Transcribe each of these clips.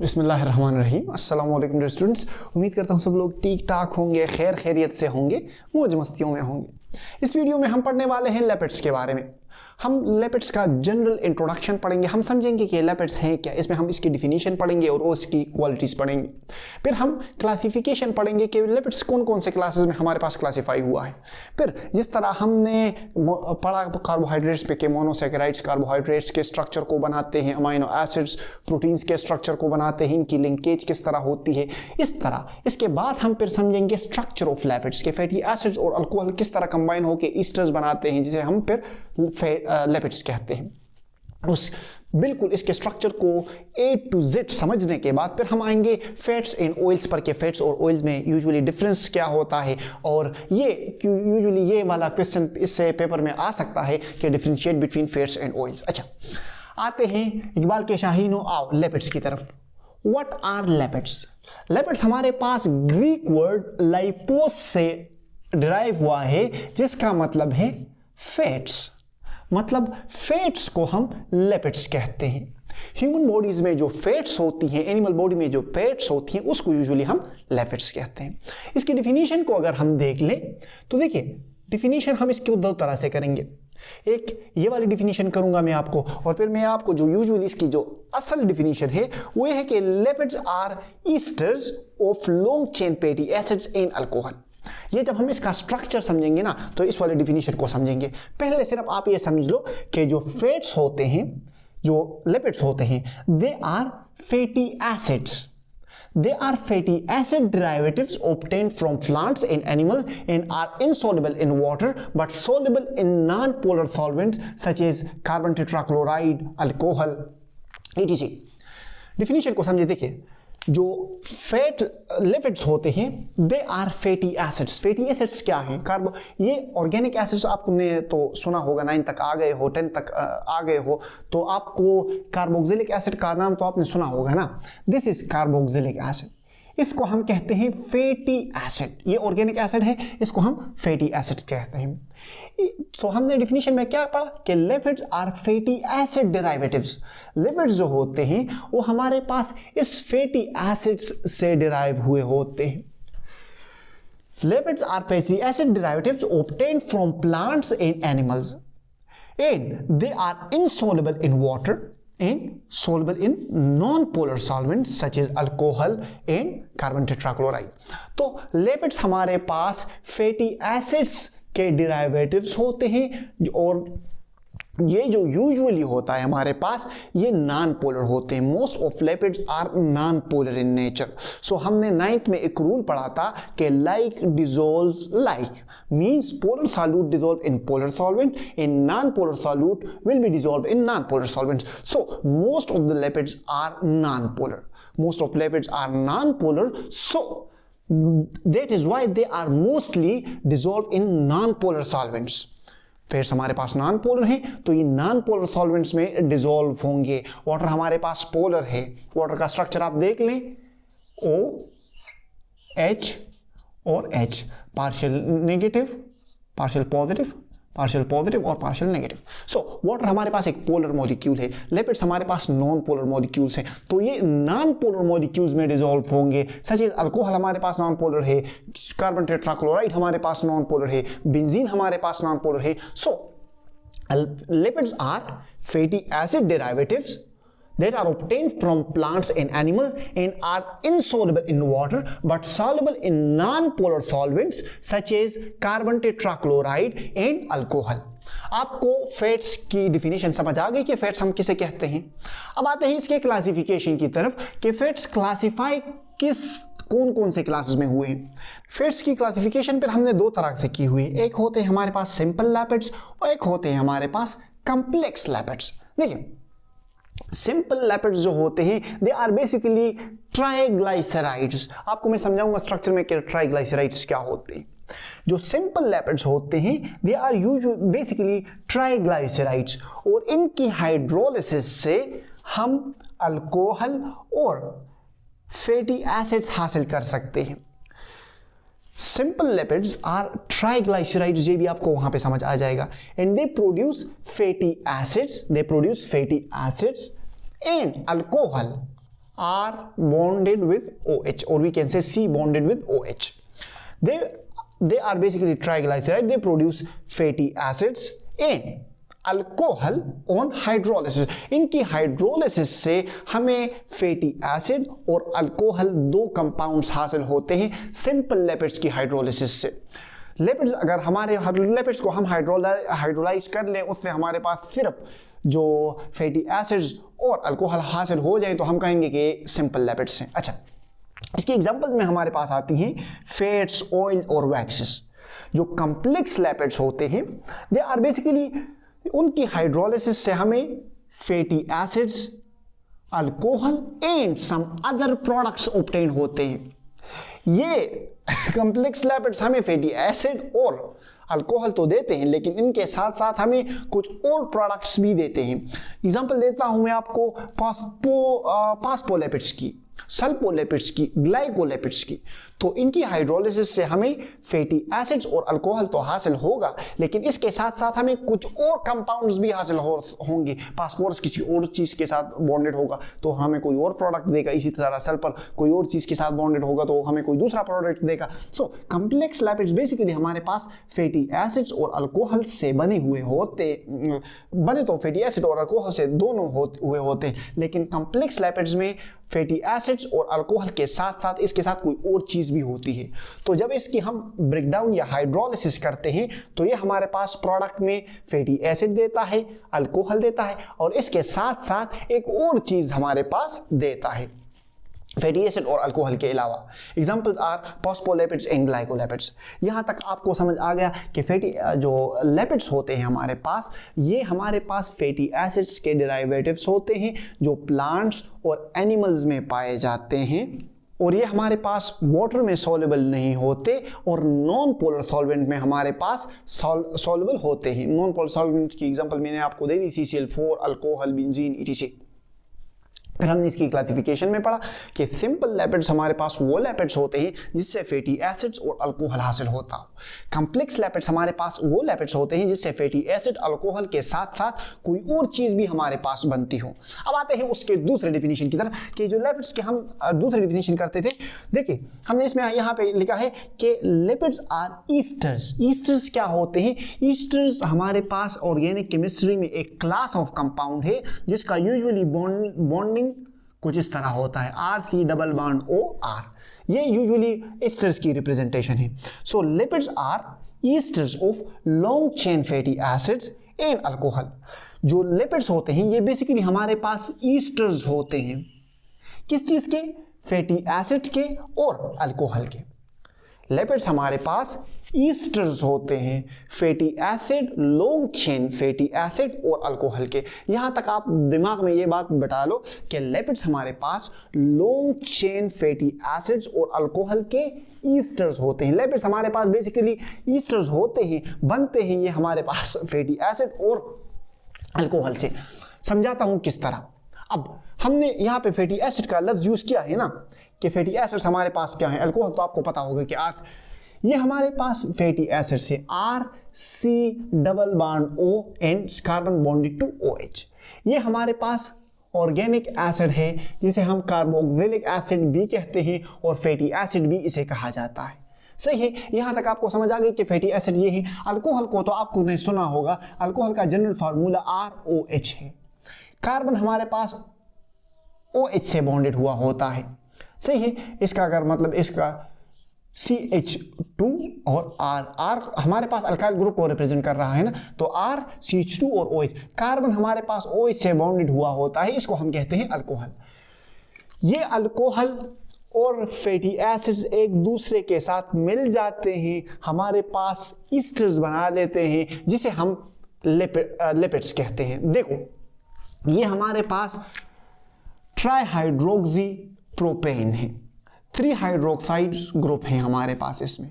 बिस्मिल्लाहिर्रहमानिर्रहीम। अस्सलाम वालेकुम डियर स्टूडेंट्स। उम्मीद करता हूँ सब लोग ठीक ठाक होंगे, खैर खैरियत से होंगे, मौज मस्तियों में होंगे। इस वीडियो में हम पढ़ने वाले हैं लेपिड्स के बारे में। हम लेपिड्स का जनरल इंट्रोडक्शन पढ़ेंगे, हम समझेंगे कि लेपिड्स हैं क्या, इसमें हम इसकी डिफिनीशन पढ़ेंगे और उसकी क्वालिटीज़ पढ़ेंगे। फिर हम क्लासिफिकेशन पढ़ेंगे कि लेपिड्स कौन कौन से क्लासेस में हमारे पास क्लासीफाई हुआ है। फिर जिस तरह हमने पढ़ा कार्बोहाइड्रेट्स पे के मोनोसैकेराइड्स कार्बोहाइड्रेट्स के स्ट्रक्चर को बनाते हैं, अमाइनो एसिड्स प्रोटीन्स के स्ट्रक्चर को बनाते हैं, इनकी लिंकेज किस तरह होती है, इस तरह। इसके बाद हम फिर समझेंगे स्ट्रक्चर ऑफ लेपिड्स के फैटी एसिड्स और अल्कोहल किस तरह कंबाइन होकर ईस्टर्स बनाते हैं, जिसे हम फिर लेपिड्स कहते हैं। उस बिल्कुल इसके स्ट्रक्चर को A to Z समझने के बाद फिर हम आएंगे फैट्स एंड ऑयल्स पर के फैट्स और ऑयल्स में यूजुअली डिफरेंस क्या होता है, और ये यूजुअली ये वाला क्वेश्चन इससे पेपर में आ सकता है कि differentiate between fats and oils. अच्छा, आते हैं इकबाल के शाहीनों आओ लेपिड्स की तरफ। What are लेपिड्स? लेपिड्स हमारे पास ग्रीक वर्ड लाइपोस से डिराइव हुआ है, जिसका मतलब है फैट्स। मतलब फैट्स को हम लेपिड्स कहते हैं। ह्यूमन बॉडीज में जो फैट्स होती हैं, एनिमल बॉडी में जो फैट्स होती हैं, उसको यूजुअली हम लेपिड्स कहते हैं। इसकी डिफिनीशन को अगर हम देख लें तो देखिए, डिफिनीशन हम इसको दो तरह से करेंगे। एक ये वाली डिफिनीशन करूंगा मैं आपको, और फिर मैं आपको जो यूजुअली इसकी जो असल डिफिनीशन है वो ये है कि lipids are esters of long chain fatty acids and alcohol. ये जब हम इसका स्ट्रक्चर समझेंगे ना तो इस वाले डिफिनीशन को समझेंगे। पहले सिर्फ आप ये समझ लो कि जो फैट्स होते हैं, जो लिपिड्स होते हैं, they are fatty acids. They are fatty acid derivatives obtained from plants and animals and are insoluble in water but soluble in non-polar solvents such as carbon tetrachloride, alcohol, etc. Definition को समझे। देखिए, जो fat lipids होते हैं they are fatty acids. Fatty acids क्या हैं? ये organic acids आपने तो सुना होगा, 9 तक आ गए हो, 10 तक आ गए हो तो आपको कार्बोक्सिलिक एसिड का नाम तो आपने सुना होगा ना। दिस इज कार्बोक्सिलिक एसिड, इसको हम कहते हैं फैटी एसिड। ये ऑर्गेनिक एसिड है, इसको हम फैटी एसिड कहते हैं। तो हमने डिफिनीशन में क्या पढ़ा कि lipids are fatty acid derivatives. Lipids जो होते हैं वो हमारे पास इस फैटी एसिड्स से डिराइव हुए होते हैं। Lipids are fatty acid derivatives obtained from plants and animals and they are insoluble in water and soluble in non-polar solvents such as alcohol and carbon tetrachloride। तो लिपिड्स हमारे पास fatty acids के derivatives होते हैं, और ये जो usually होता है हमारे पास ये नॉन पोलर होते हैं। Most of lipids are non polar in nature. So हमने 9th में एक रूल पढ़ा था कि like dissolves like, means polar solute dissolve in polar solvent and non polar solute will be dissolve in non polar solvents. So most of the lipids are non polar. Most of lipids are non polar, so that is why they are mostly dissolved in non-polar solvents। Fats हमारे पास non polar हैं तो ये non polar solvents में dissolve होंगे। Water हमारे पास polar है। Water का स्ट्रक्चर आप देख लें, OH और H, partial negative, partial positive, partial positive और पार्शियल नेगेटिव। सो वाटर हमारे पास एक पोलर मॉलिक्यूल है, लिपिड्स हमारे पास नॉन पोलर मॉलिक्यूल्स हैं, तो ये नॉन पोलर मॉलिक्यूल्स में डिसॉल्व होंगे। सच एज अल्कोहल हमारे पास नॉन पोलर है, कार्बन टेट्राक्लोराइड हमारे पास नॉन पोलर है, बेंजीन हमारे पास नॉन पोलर है। So lipids are fatty acid derivatives that are obtained from plants and animals and are insoluble in water but soluble in non-polar solvents such as carbon tetrachloride and alcohol। आपको fats की definition समझ आ गई कि fats हम किसे कहते हैं। अब आते हैं इसके क्लासिफिकेशन की तरफ कि फैट्स क्लासिफाई कौन कौन से क्लासेस में हुए हैं। फैट्स की क्लासिफिकेशन पर हमने दो तरह से की हुई है। एक होते हैं हमारे पास सिंपल लिपिड्स और एक होते हैं हमारे पास कॉम्प्लेक्स लिपिड्स। देखिए, सिंपल लिपिड्स जो होते हैं दे आर बेसिकली ट्राइग्लाइसराइड्स। आपको मैं समझाऊंगा स्ट्रक्चर में कि ट्राइग्लाइसराइड्स क्या होते हैं। जो सिंपल लिपिड्स होते हैं दे आर बेसिकली ट्राइग्लाइसराइड्स, और इनकी हाइड्रोलिसिस से हम अल्कोहल और फैटी एसिड्स हासिल कर सकते हैं। सिंपल लिपिड्स आर ट्राइग्लाइसराइड्स, ये भी आपको वहां पे समझ आ जाएगा। And they produce fatty acids, and alcohol R bonded with OH, or we can say C bonded with OH. They are basically triglyceride. They produce fatty acids and alcohol on hydrolysis. इनकी hydrolysis से हमें fatty acid और alcohol दो compounds हासिल होते हैं simple lipids की hydrolysis से. लिपिड्स, अगर हमारे लिपिड्स को हम हाइड्रोलाइज कर लें, उससे हमारे पास सिर्फ जो फैटी एसिड्स और अल्कोहल हासिल हो जाए तो हम कहेंगे कि सिंपल लिपिड्स हैं. अच्छा, इसकी एग्जांपल में हमारे पास आती हैं फैट्स, ऑयल और वैक्सेस. जो कॉम्प्लेक्स लिपिड्स होते हैं, दे आर बेसिकली, उनकी हाइड्रोलिसिस से हमें fatty acids, alcohol and some other products obtain होते हैं. ये कॉम्प्लेक्स लिपिड्स हमें फैटी एसिड और अल्कोहल तो देते हैं, लेकिन इनके साथ साथ हमें कुछ और प्रोडक्ट्स भी देते हैं. एग्जांपल देता हूं मैं आपको फॉस्फोलिपिड्स की, सल्फोलिपिड्स की, ग्लाइकोलिपिड्स की. तो इनकी हाइड्रोलिसिस से हमें फैटी एसिड्स और अल्कोहल तो हासिल होगा, लेकिन इसके साथ साथ हमें कुछ और कंपाउंड्स भी हासिल होंगे. फास्फोरस किसी और चीज के साथ बॉन्डेड होगा तो हमें कोई और प्रोडक्ट देगा. इसी तरह सल्फर कोई और चीज के साथ बॉन्डेड होगा तो हमें कोई दूसरा प्रोडक्ट देगा. सो कॉम्प्लेक्स लिपिड्स बेसिकली हमारे पास फैटी एसिड्स और अल्कोहल से बने तो फैटी एसिड और अल्कोहल से दोनों हुए होते हैं, लेकिन कॉम्प्लेक्स लिपिड्स में फैटी एसिड्स और अल्कोहल के साथ साथ इसके साथ कोई और चीज भी होती है. तो जब इसकी हम ब्रेकडाउन या हाइड्रोलिसिस करते हैं तो ये हमारे पास प्रोडक्ट में फैटी एसिड देता है, अल्कोहल देता है और इसके साथ साथ एक और चीज हमारे पास देता है फैटी एसिड और अल्कोहल के अलावा. Examples are phospholipids and glycolipids. यहां तक आपको समझ आ गया कि फैटी जो लिपिड्स होते हैं हमारे पास, ये हमारे पास फैटी एसिड्स के डेरिवेटिव्स होते हैं जो प्लांट्स और एनिमल्स में पाए जाते हैं, और ये हमारे पास वाटर में सॉल्युबल नहीं होते और नॉन पोलर सॉल्वेंट में हमारे पास सॉल्युबल होते हैं. नॉन पोलर सॉल्वेंट की एग्जांपल मैंने आपको दे दी, CCl4, अल्कोहल, बेंजीन, etc. फिर हमने इसकी क्लासिफिकेशन में पढ़ा कि सिंपल लिपिड्स हमारे पास वो लिपिड्स होते हैं जिससे फैटी एसिड्स और अल्कोहल हासिल होता हो. कॉम्प्लेक्स लिपिड्स हमारे पास वो लिपिड्स होते हैं जिससे फैटी एसिड, अल्कोहल के साथ साथ कोई और चीज भी हमारे पास बनती हो. अब आते हैं उसके दूसरे डेफिनेशन की तरफ कि जो लिपिड्स के हम दूसरे डेफिनेशन करते थे. देखिए, हमने इसमें यहाँ पे लिखा है कि लिपिड्स आर ईस्टर्स. ईस्टर्स क्या होते हैं? ईस्टर्स हमारे पास ऑर्गेनिक केमिस्ट्री में एक क्लास ऑफ कंपाउंड है जिसका यूजुअली बॉन्डिंग कुछ इस तरह होता है, RC डबल बॉन्ड OR. ये यूजुअली ईस्टर्स की रिप्रेजेंटेशन है. So lipids are esters of long chain fatty acids and alcohol. जो लिपिड्स होते हैं ये बेसिकली हमारे पास ईस्टर्स होते हैं. किस चीज के? फैटी एसिड के और अल्कोहल के. लिपिड्स हमारे पास ईस्टर्स होते हैं, fatty acid, long chain fatty acid और अल्कोहल के. यहां तक आप दिमाग में ये बात बैठा लो कि लिपिड्स हमारे पास लॉन्ग चेन फैटी एसिड्स और अल्कोहल के ईस्टर्स होते हैं. लिपिड्स हमारे पास बेसिकली ईस्टर्स होते हैं, बनते हैं ये हमारे पास फैटी एसिड और अल्कोहल से. समझाता हूं किस तरह. अब हमने यहां पे फैटी एसिड का लफ्ज यूज किया है ना कि फैटी एसिड्स हमारे पास क्या है. अल्कोहल तो आपको पता होगा कि ये हमारे पास फैटी एसिड से RC double bond O and carbon bonded to OH. ये हमारे पास ऑर्गेनिक एसिड है जिसे हम कार्बोक्सिलिक एसिड भी कहते हैं और फैटी एसिड भी इसे कहा जाता है. सही है, यहां तक आपको समझ आ गई कि फैटी एसिड ये है. अल्कोहल को तो आपको नहीं सुना होगा. अल्कोहल का जनरल फार्मूला ROH है. कार्बन हमारे पास OH से बॉन्डेड हुआ होता है. सही है, इसका अगर मतलब इसका CH2 और R हमारे पास अल्काइल ग्रुप को रिप्रेजेंट कर रहा है ना, तो R, CH2 और OH. कार्बन हमारे पास OH से बॉन्डेड हुआ होता है, इसको हम कहते हैं अल्कोहल. ये अल्कोहल और फैटी एसिड्स एक दूसरे के साथ मिल जाते हैं, हमारे पास ईस्टर्स बना देते हैं जिसे हम लिपिड्स कहते हैं. देखो, ये हमारे पास ट्राईहाइड्रोक्सी प्रोपेन है. 3 हाइड्रोक्साइड ग्रुप है हमारे पास. इसमें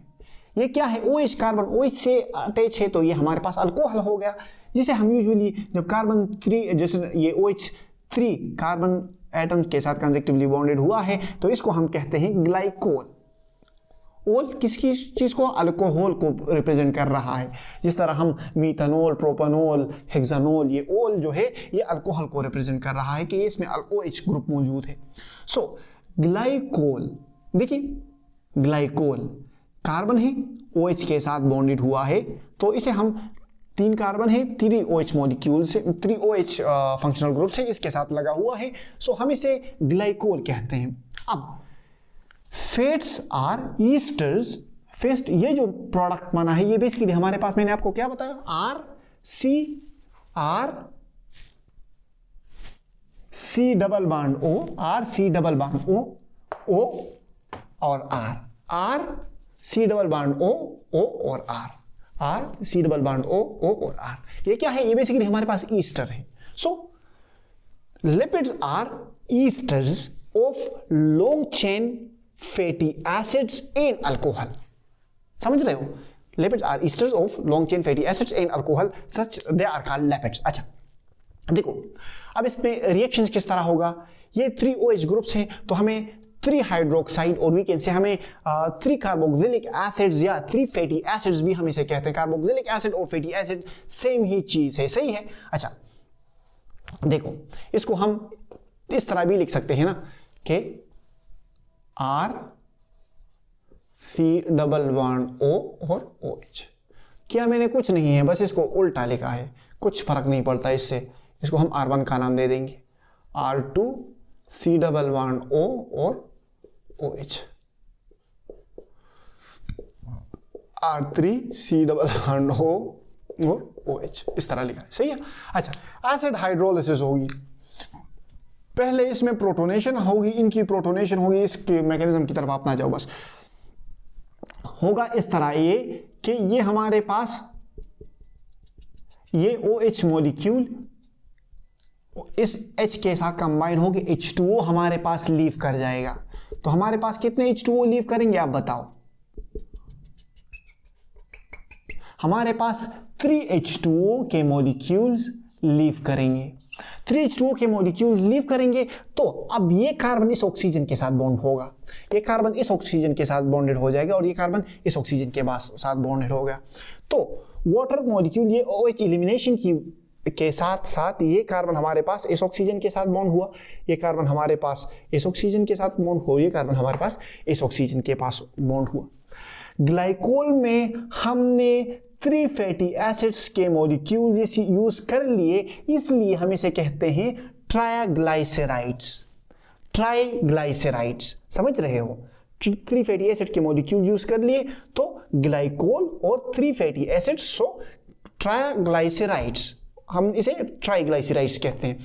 ये क्या है? OH, कार्बन OH से अटैच है तो ये हमारे पास अल्कोहल हो गया, जिसे हम यूजुअली जब कार्बन 3 जैसे ये OH3 कार्बन एटम के साथ कंजक्टिवली बॉन्डेड हुआ है तो इसको हम कहते हैं ग्लाइकोल. ओल किसकी चीज को, अल्कोहल को रिप्रेजेंट कर रहा है। जिस तरह हम मीथानोल, प्रोपेनॉल, हेक्सानोल, ये ओल जो है ये अल्कोहल को रिप्रेजेंट कर रहा है कि इसमें OH ग्रुप मौजूद है। सो ग्लाइकोल, देखिए ग्लाइकोल कार्बन है, OH के साथ बॉन्डेड हुआ है, तो इसे हम 3 कार्बन है, 3 OH मॉलिक्यूल से, 3 OH फंक्शनल ग्रुप से इसके साथ लगा हुआ है, सो हम इसे ग्लाइकोल कहते हैं। अब फैट्स आर ईस्टर्स, फेस्ट ये जो प्रोडक्ट बना है ये बेसिकली हमारे पास, मैंने आपको क्या बताया, C double bond O, O और R, C double bond O और C डबल बॉन्ड O और R। ये क्या है, ये बेसिकली हमारे पास ईस्टर है। So lipids are esters of long chain fatty acids and alcohol. समझ रहे हो, lipids are esters of long chain fatty acids and alcohol, such they are called lipids. अच्छा देखो अब इसमें रिएक्शंस किस तरह होगा, ये 3 OH ग्रुप्स हैं, तो हमें 3 हाइड्रोक्साइड और वी कैन से हमें 3 कार्बोक्सिलिक एसिड्स या 3 फैटी एसिड्स भी हम इसे कहते हैं। कार्बोक्सिलिक एसिड और फैटी एसिड सेम ही चीज है, सही है। अच्छा देखो इसको हम इस तरह भी लिख सकते हैं ना कि C डबल बॉन्ड O और OH। क्या मैंने कुछ नहीं है, बस इसको उल्टा लिखा है, कुछ फर्क नहीं पड़ता इससे। इसको हम R1 का नाम दे देंगे, R2 C double bond O और OH, R3 C double bond O और OH, इस तरह लिखा है, सही है। अच्छा एसिड हाइड्रोलिसिस होगी, पहले इसमें प्रोटोनेशन होगी, इनकी प्रोटोनेशन होगी, इसके मैकेनिज्म की तरफ आप ना जाओ, बस होगा इस तरह ये कि ये हमारे पास ये OH मॉलिक्यूल इस H के साथ कंबाइन होकर H2O हमारे पास लीव कर जाएगा। तो हमारे पास कितने H2O लीव करेंगे आप बताओ, हमारे पास 3H2O के मॉलिक्यूल्स लीव करेंगे। 3H2O के मॉलिक्यूल्स लीव करेंगे, तो अब ये कार्बन इस ऑक्सीजन के साथ बॉन्ड होगा, ये कार्बन इस ऑक्सीजन के साथ बॉन्डेड हो जाएगा और ये कार्बन इस ऑक्सीजन के साथ बॉन्डेड हो गया। तो वाटर मॉलिक्यूल ये OH एलिमिनेशन के साथ साथ ये कार्बन हमारे पास इस ऑक्सीजन के साथ बॉन्ड हुआ, ये कार्बन हमारे पास इस ऑक्सीजन के साथ बॉन्ड हुआ, ये कार्बन हमारे पास इस ऑक्सीजन के पास बॉन्ड हुआ। ग्लाइकोल में हमने 3 फैटी एसिड्स के मॉलिक्यूल यूज कर लिए, इसलिए हम इसे कहते हैं ट्राइग्लाइसेराइड्स। समझ रहे हो, 3 फैटी एसिड के मॉलिक्यूल यूज कर लिए तो ग्लाइकोल और 3 फैटी एसिड्स, सो ट्राइग्लाइसेराइड्स, हम इसे ट्राइग्लाइसेराइड्स कहते हैं।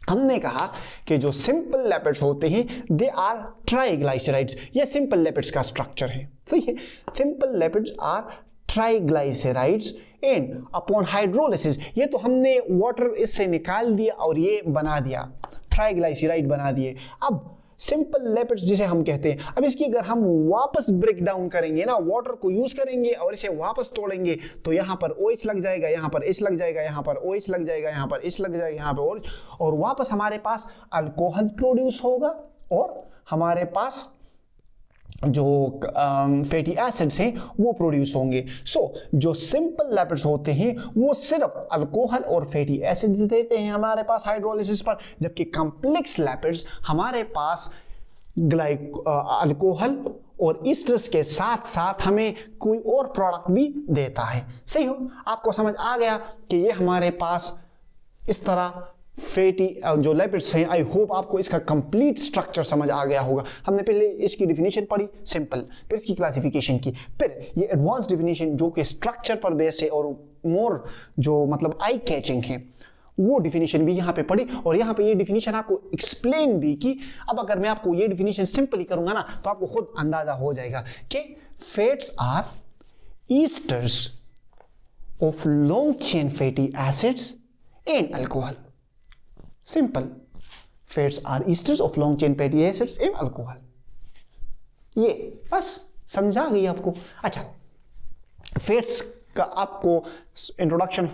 हमने कहा कि जो सिंपल लिपिड्स होते हैं दे आर ट्राइग्लाइसेराइड्स, ये सिंपल लिपिड्स का स्ट्रक्चर है, सही है। Simple lipids are triglycerides and upon hydrolysis, ये तो हमने वाटर इससे निकाल दिया और ये बना दिया, ट्राइग्लाइसेराइड बना दिए। अब सिंपल लिपिड्स जिसे हम कहते हैं, अब इसकी अगर हम वापस ब्रेक डाउन करेंगे ना, वाटर को यूज करेंगे और इसे वापस तोड़ेंगे, तो यहाँ पर OH लग जाएगा, यहाँ पर H लग जाएगा, यहाँ पर OH लग जाएगा, यहाँ पर H लग जाएगा, यहाँ पर और वापस हमारे पास अल्कोहल प्रोड्यूस होगा और हमारे पास जो फैटी एसिड्स हैं वो प्रोड्यूस होंगे। सो जो सिंपल लिपिड्स होते हैं वो सिर्फ अल्कोहल और फैटी एसिड्स देते हैं हमारे पास हाइड्रोलिसिस पर, जबकि कॉम्प्लेक्स लिपिड्स हमारे पास अल्कोहल और ईस्टर्स के साथ साथ हमें कोई और प्रोडक्ट भी देता है। सही हो, आपको समझ आ गया कि ये हमारे पास इस तरह फैटी जो लिपिड्स हैं। आई होप आपको इसका कंप्लीट स्ट्रक्चर समझ आ गया होगा। हमने पहले इसकी डिफिनीशन पढ़ी सिंपल, फिर इसकी क्लासिफिकेशन की, फिर ये एडवांस डिफिनीशन जो कि स्ट्रक्चर पर बेस है और मोर जो मतलब आई कैचिंग है वो डिफिनीशन भी यहाँ पे पढ़ी, और यहाँ पे ये डिफिनीशन आपको एक्सप्लेन भी की। अब अगर मैं आपको ये डिफिनीशन सिंपली करूंगा ना तो आपको खुद अंदाजा हो जाएगा कि fats are esters of long chain fatty acids and alcohol. Simple, fats are esters of long chain fatty acids and alcohol. ये बस समझा गई आपको। अच्छा, फैट्स का आपको इंट्रोडक्शन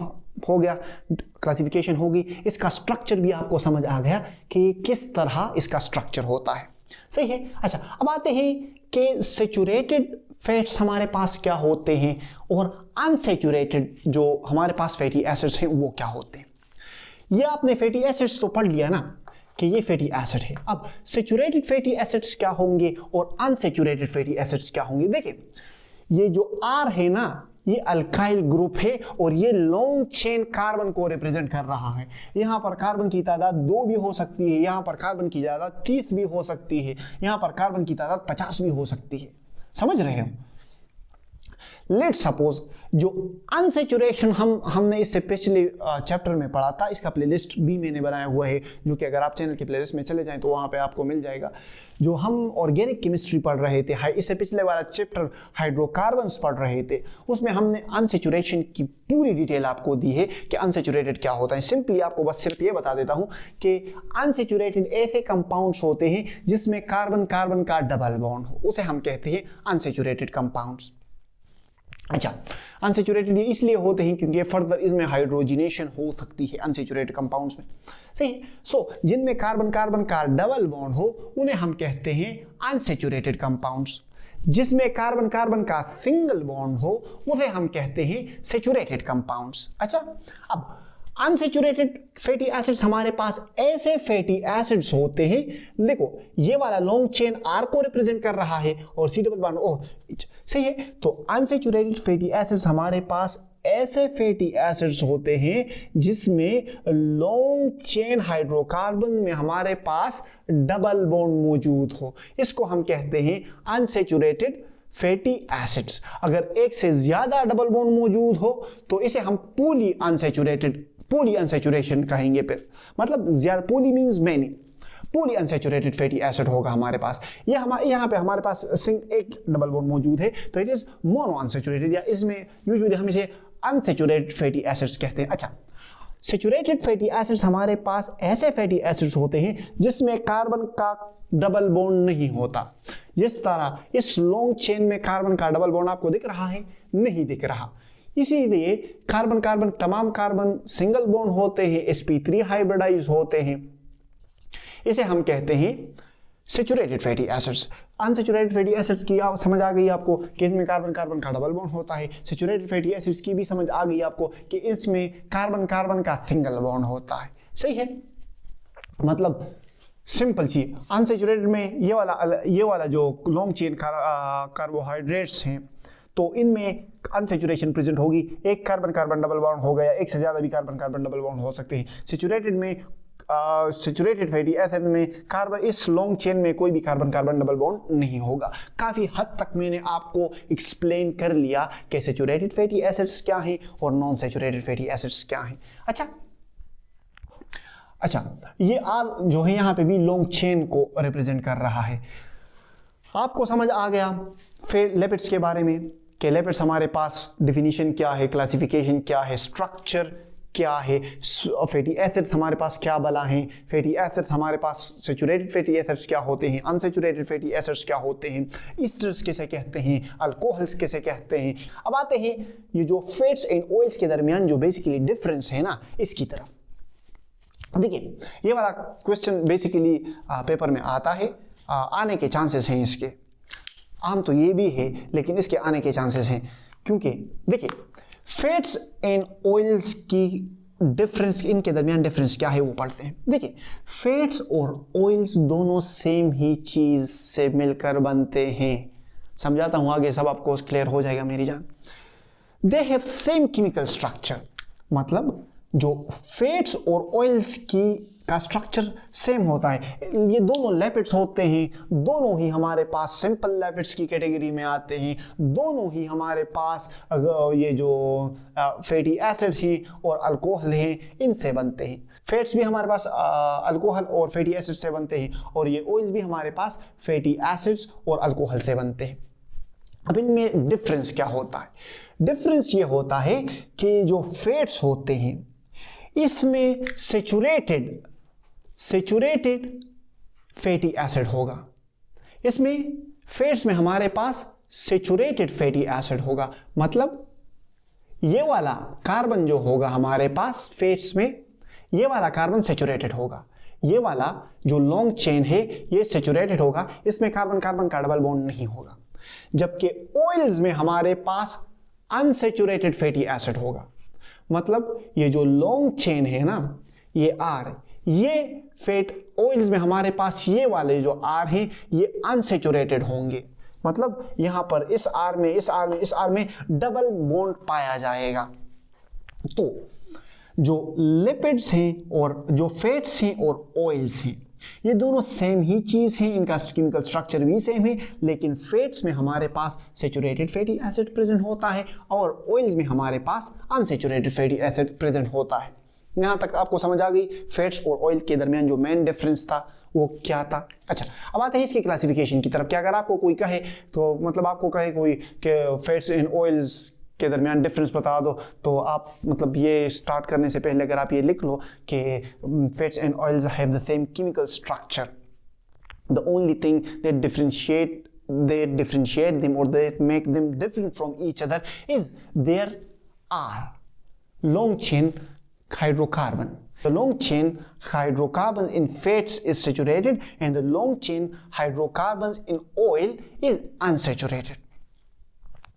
हो गया, क्लासिफिकेशन होगी, इसका स्ट्रक्चर भी आपको समझ आ गया कि किस तरह इसका स्ट्रक्चर होता है। सही है। अच्छा, अब आते हैं कि सेचुरेटेड फैट्स हमारे पास क्या होते हैं और अनसेचुरेटेड जो हमारे पास फैटी एसिड्स हैं वो क्या होते हैं। ये आपने फैटी एसिड्स तो पढ़ लिया ना कि ये फैटी एसिड है। अब सेचुरेटेड फैटी एसिड्स क्या होंगे और अनसेचुरेटेड फैटी एसिड्स क्या होंगे। देखिए ये जो R है ना ये अल्काइल ग्रुप है और ये लॉन्ग चेन कार्बन को रिप्रेजेंट कर रहा है। यहां पर कार्बन की तादाद 2 भी हो सकती है, यहां पर कार्बन की तादाद 30 भी हो सकती है, यहां पर कार्बन की तादाद 50 भी हो सकती है। समझ रहे हो। लेट्स सपोज जो अनसेचुरेशन हमने इससे पिछले चैप्टर में पढ़ा था, इसका प्लेलिस्ट भी मैंने बनाया हुआ है जो कि अगर आप चैनल के प्लेलिस्ट में चले जाएं तो वहां पे आपको मिल जाएगा। जो हम ऑर्गेनिक केमिस्ट्री पढ़ रहे थे, इससे पिछले वाला चैप्टर हाइड्रोकार्बन्स पढ़ रहे थे, उसमें हमने अनसेचुरेशन की पूरी डिटेल आपको दी है कि अनसेचुरेटेड क्या होता है। सिंपली आपको बस सिर्फ ये बता देता हूं कि अनसेचुरेटेड ऐसे कंपाउंड्स होते हैं जिसमें कार्बन कार्बन का डबल बॉन्ड हो, उसे हम कहते हैं अनसेचुरेटेड कंपाउंड्स। अच्छा, अनसेचुरेटेड इसलिए होते हैं क्योंकि फर्दर इसमें हाइड्रोजिनेशन हो सकती है अनसेचुरेटेड कंपाउंड्स में। सही। सो जिनमें कार्बन कार्बन का डबल बॉन्ड हो उन्हें हम कहते हैं अनसेचुरेटेड कंपाउंड्स। जिसमें कार्बन कार्बन का सिंगल बॉन्ड हो उसे हम कहते हैं सेचुरेटेड कंपाउंड्स। अच्छा, अब अनसेचुरेटेड फैटी एसिड्स हमारे पास ऐसे फैटी एसिड्स होते हैं, देखो ये वाला लॉन्ग चेन R को रिप्रेजेंट कर रहा है और C डबल बॉन्ड OH। सही है। तो अनसेचुरेटेड फैटी एसिड्स हमारे पास ऐसे फैटी एसिड्स होते हैं जिसमें लॉन्ग चेन हाइड्रोकार्बन में हमारे पास डबल बॉन्ड मौजूद हो, इसको हम कहते हैं अनसेचुरेटेड फैटी एसिड्स। अगर एक से ज्यादा डबल बॉन्ड मौजूद हो तो इसे हम पॉली अनसेचुरेशन कहेंगे। फिर मतलब ज्यादा, poly means many, poly unsaturated fatty acid होगा हमारे पास। यहाँ पे हमारे पास एक डबल बॉन्ड मौजूद है तो इट इज मोनो अनसेचुरेटेड, या इसमें यूजुअली हम इसे अनसेचुरेटेड फैटी एसिड्स कहते हैं। अच्छा, सेचुरेटेड फैटी एसिड्स हमारे पास ऐसे फैटी एसिड्स होते हैं जिसमें कार्बन का डबल बॉन्ड नहीं होता। जिस तरह इस लॉन्ग चेन में कार्बन का डबल बॉन्ड आपको दिख रहा है, नहीं दिख रहा, इसीलिए कार्बन कार्बन तमाम कार्बन सिंगल बॉन्ड होते हैं, sp3 हाइब्रिडाइज होते हैं। इसे हम कहते हैं saturated fatty acids. Unsaturated fatty acids की समझ आ गई आपको कि इसमें कार्बन कार्बन का डबल बॉन्ड होता है। सेचुरेटेड फैटी एसिड्स की भी समझ आ गई आपको कि इसमें कार्बन कार्बन का सिंगल बॉन्ड होता है। सही है। मतलब सिंपल सी, अनसेचुरेटेड में ये वाला जो लॉन्ग चेन कार्बोहाइड्रेट्स हैं तो इनमें अनसेचुरेशन प्रेजेंट होगी। एक कार्बन कार्बन डबल बॉन्ड हो गया, एक से ज्यादा भी कार्बन कार्बन डबल बॉन्ड हो सकते हैं। सेचुरेटेड फैटी एसिड में कार्बन, इस लॉन्ग चेन में कोई भी कार्बन कार्बन डबल बॉन्ड नहीं होगा। काफी हद तक मैंने आपको एक्सप्लेन कर लिया कि सेचुरेटेड फैटी एसिड्स क्या हैं और नॉन सेचुरेटेड फैटी एसिड्स क्या हैं। अच्छा, ये R जो है यहाँ पे भी लॉन्ग चेन को रिप्रेजेंट कर रहा है। आपको समझ आ गया फिर लिपिड्स के बारे में कि लिपिड्स हमारे पास डिफिनीशन क्या है, क्लासिफिकेशन क्या है, स्ट्रक्चर क्या है, फैटी एसिड्स हमारे पास क्या बला हैं, फैटी एसिड्स हमारे पास सेचुरेटेड फैटी एसिड्स क्या होते हैं, अनसेचुरेटेड फैटी एसिड्स क्या होते हैं, ईस्टर्स किसे कहते हैं, अल्कोहल्स किसे कहते हैं। अब आते हैं ये जो फैट्स एंड ऑयल्स के दरमियान जो बेसिकली डिफरेंस है ना, इसकी तरफ। देखिए ये वाला क्वेश्चन बेसिकली पेपर में आता है, आने के चांसेस हैं इसके, आम तो ये भी है लेकिन इसके आने के चांसेस हैं। क्योंकि देखिए फैट्स एंड ऑयल्स की डिफरेंस, इनके दरमियान डिफरेंस क्या है वो पढ़ते हैं। देखिए फैट्स और ऑयल्स दोनों सेम ही चीज से मिलकर बनते हैं। समझाता हूं आगे, सब आपको क्लियर हो जाएगा मेरी जान। They have same chemical structure, मतलब जो फैट्स और ऑयल्स का स्ट्रक्चर सेम होता है। ये दोनों लिपिड्स होते हैं, दोनों ही हमारे पास सिंपल लिपिड्स की कैटेगरी में आते हैं, दोनों ही हमारे पास ये जो फैटी एसिड हैं और अल्कोहल हैं इनसे बनते हैं। फैट्स भी हमारे पास अल्कोहल और फैटी एसिड से बनते हैं और ये ऑयल्स भी हमारे पास फैटी एसिड्स और अल्कोहल से बनते हैं। अब इनमें डिफरेंस क्या होता है? डिफरेंस ये होता है कि जो फैट्स होते हैं इसमें सेचुरेटेड फैटी एसिड होगा, इसमें फैट्स में हमारे पास सेचुरेटेड फैटी एसिड होगा। मतलब ये वाला कार्बन जो होगा हमारे पास फैट्स में, ये वाला कार्बन सेचुरेटेड होगा, ये वाला जो लॉन्ग चेन है ये सैचुरेटेड होगा, इसमें कार्बन कार्बन का डबल बॉन्ड नहीं होगा। जबकि ऑयल्स में हमारे पास अनसैचुरेटेड फैटी एसिड होगा। मतलब ये जो लॉन्ग चेन है ना, ये आर, ये फैट ऑयल्स में हमारे पास ये वाले जो आर हैं ये अनसैचुरेटेड होंगे। मतलब यहां पर इस आर में, इस आर में, इस आर में डबल बॉन्ड पाया जाएगा। तो जो लिपिड्स हैं और जो फैट्स हैं और ऑयल्स हैं ये दोनों सेम ही चीज हैं, इनका केमिकल स्ट्रक्चर भी सेम है, लेकिन फैट्स में हमारे पास सैचुरेटेड फैटी एसिड प्रेजेंट होता है और ऑयल्स में हमारे पास अनसैचुरेटेड फैटी एसिड प्रेजेंट होता है। यहां तक आपको समझ आ गई फैट्स और ऑयल के दरमियान जो मेन डिफरेंस था वो क्या था। अच्छा, अब आते हैं इसकी क्लासिफिकेशन की तरफ। क्या अगर आपको कोई कहे तो मतलब आपको कहे कोई कि फैट्स एंड ऑयल्स के दरमियान डिफरेंस बता दो, तो आप मतलब ये स्टार्ट करने से पहले अगर आप ये लिख लो कि fats and oils have the same chemical structure, the only thing that differentiate them or that make them different from each other is there are long chain hydrocarbon. The long chain hydrocarbon in fats is saturated and the long chain hydrocarbons in oil is unsaturated.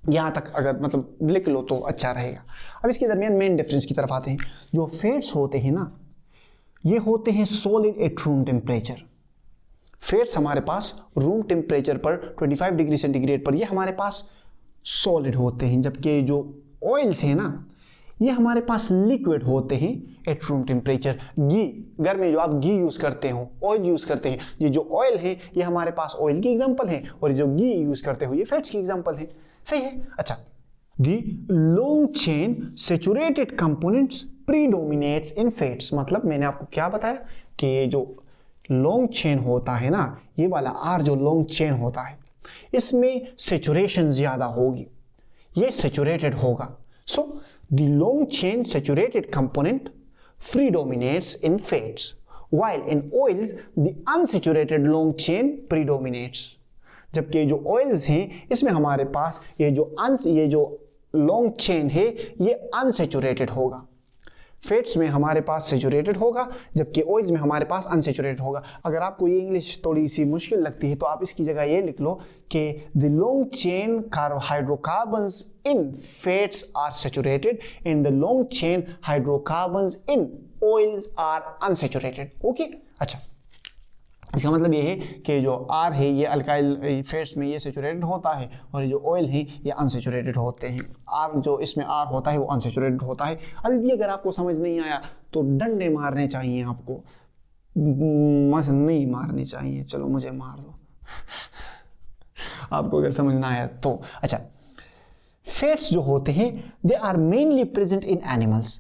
यहां तक अगर मतलब लिख लो तो अच्छा रहेगा। अब इसके दरमियान मेन डिफरेंस की तरफ आते हैं। जो फैट्स होते हैं ना, ये होते हैं solid at room temperature. Fats हमारे पास रूम टेम्परेचर पर 25 डिग्री सेंटीग्रेड पर ये हमारे पास सॉलिड होते हैं, जबकि जो ऑयल्स हैं ना ये हमारे पास लिक्विड होते हैं एट रूम टेम्परेचर। घी, घर में जो आप घी यूज करते हो, ऑयल यूज करते हैं, ये जो ऑयल है ये हमारे पास ऑयल की एग्जांपल है और जो घी यूज करते हो ये फैट्स की एग्जांपल है। सही है। अच्छा, the long chain saturated components predominates in fats. मतलब मैंने आपको क्या बताया कि ये जो लॉन्ग चेन होता है ना, ये वाला आर जो लॉन्ग चेन होता है इसमें सैचुरेशन ज्यादा होगी, ये सैचुरेटेड होगा। So the long chain saturated component predominates in fats, while in oils the unsaturated long chain predominates. जबकि जो ऑयल्स हैं इसमें हमारे पास ये जो लॉन्ग चेन है ये अनसैचुरेटेड होगा। फैट्स में हमारे पास सैचुरेटेड होगा जबकि ऑयल्स में हमारे पास अनसैचुरेटेड होगा। अगर आपको ये इंग्लिश थोड़ी सी मुश्किल लगती है तो आप इसकी जगह ये लिख लो कि the long chain hydrocarbons in fats are saturated and the long chain hydrocarbons in oils are unsaturated. Okay, अच्छा, इसका मतलब ये है कि जो आर है ये अल्काइल फैट्स में ये सैचुरेटेड होता है और ये जो ऑयल है ये अनसैचुरेटेड होते हैं। आर जो इसमें आर होता है वो अनसैचुरेटेड होता है। अभी भी अगर आपको समझ नहीं आया तो डंडे मारने चाहिए आपको, मत नहीं मारने चाहिए, चलो मुझे मार दो आपको अगर समझ ना आया तो। अच्छा, फैट्स जो होते हैं they are mainly present in animals.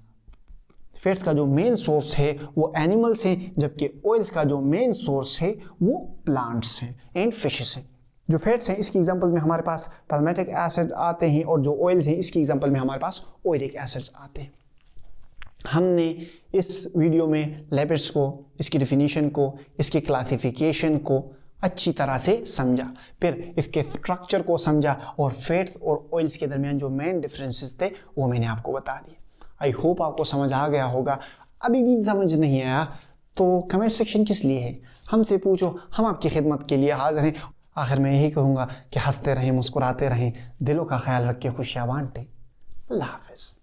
Fats का जो मेन सोर्स है वो एनिमल्स हैं, जबकि ऑयल्स का जो मेन सोर्स है वो प्लांट्स हैं एंड फिशेस हैं। जो फैट्स हैं इसकी एग्जांपल में हमारे पास पैल्मेटिक एसिड आते हैं और जो ऑयल्स हैं इसकी एग्जांपल में हमारे पास ओलिक एसिड्स आते हैं। हमने इस वीडियो में लिपिड्स को, इसकी डेफिनेशन को, इसकी क्लासिफिकेशन को अच्छी तरह से समझा, फिर इसके स्ट्रक्चर को समझा और फैट्स और ऑयल्स के दरमियान जो मेन डिफरेंसेस थे वो मैंने आपको बता दिए। आई होप आपको समझ आ गया होगा। अभी भी समझ नहीं आया तो कमेंट सेक्शन किस लिए है, हमसे पूछो, हम आपकी खिदमत के लिए हाजिर हैं। आखिर में यही कहूँगा कि हंसते रहें, मुस्कुराते रहें, दिलों का ख्याल रखें, खुशियाँ बांटें। अल्लाह हाफ़िज़।